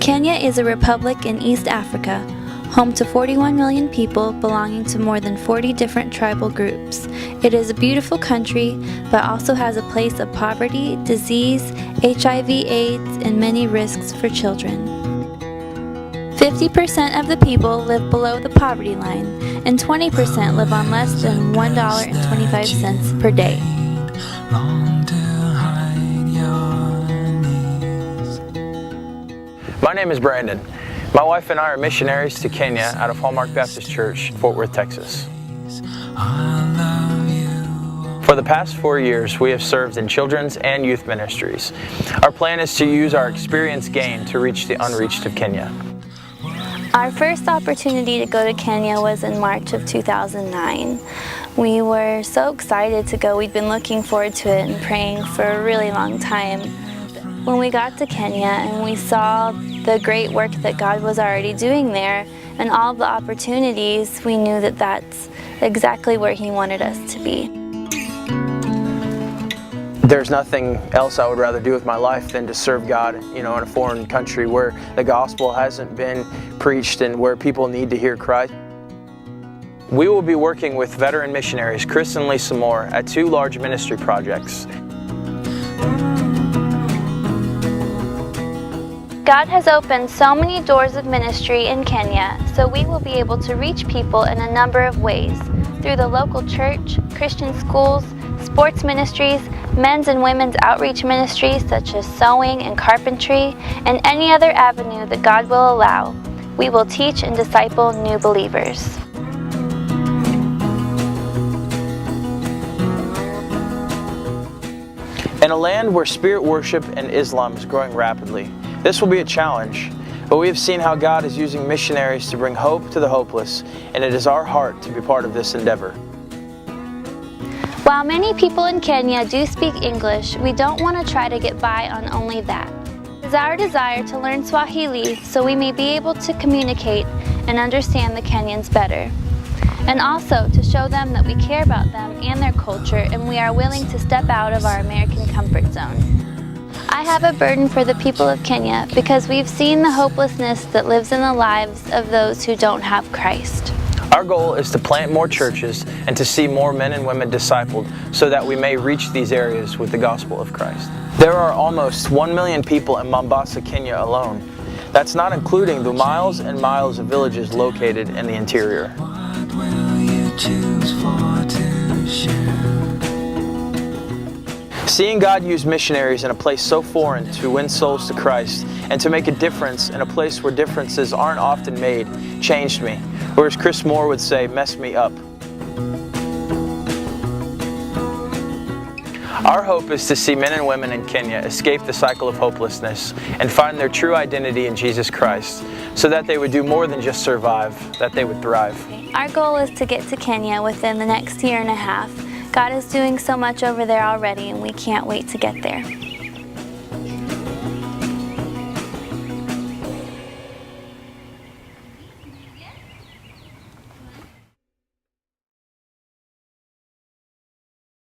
Kenya is a republic in East Africa, home to 41 million people belonging to more than 40 different tribal groups. It is a beautiful country, but also has a place of poverty, disease, HIV/AIDS, and many risks for children. 50% of the people live below the poverty line, and 20% live on less than $1.25 per day. My name is Brandon. My wife and I are missionaries to Kenya out of Hallmark Baptist Church, Fort Worth, Texas. For the past 4 years, we have served in children's and youth ministries. Our plan is to use our experience gained to reach the unreached of Kenya. Our first opportunity to go to Kenya was in March of 2009. We were so excited to go. We'd been looking forward to it and praying for a really long time. When we got to Kenya and we saw the great work that God was already doing there and all the opportunities, we knew that that's exactly where He wanted us to be. There's nothing else I would rather do with my life than to serve God, in a foreign country where the gospel hasn't been preached and where people need to hear Christ. We will be working with veteran missionaries Chris and Lisa Moore at 2 large ministry projects. God has opened so many doors of ministry in Kenya, so we will be able to reach people in a number of ways, through the local church, Christian schools, sports ministries, men's and women's outreach ministries such as sewing and carpentry, and any other avenue that God will allow. We will teach and disciple new believers. In a land where spirit worship and Islam is growing rapidly, this will be a challenge, but we have seen how God is using missionaries to bring hope to the hopeless, and it is our heart to be part of this endeavor. While many people in Kenya do speak English, we don't want to try to get by on only that. It is our desire to learn Swahili so we may be able to communicate and understand the Kenyans better. And also to show them that we care about them and their culture and we are willing to step out of our American comfort zone. I have a burden for the people of Kenya because we've seen the hopelessness that lives in the lives of those who don't have Christ. Our goal is to plant more churches and to see more men and women discipled so that we may reach these areas with the gospel of Christ. There are almost 1 million people in Mombasa, Kenya alone. That's not including the miles and miles of villages located in the interior. Seeing God use missionaries in a place so foreign to win souls to Christ and to make a difference in a place where differences aren't often made changed me, or as Chris Moore would say, messed me up. Our hope is to see men and women in Kenya escape the cycle of hopelessness and find their true identity in Jesus Christ so that they would do more than just survive, that they would thrive. Our goal is to get to Kenya within the next year and a half. God is doing so much over there already, and we can't wait to get there.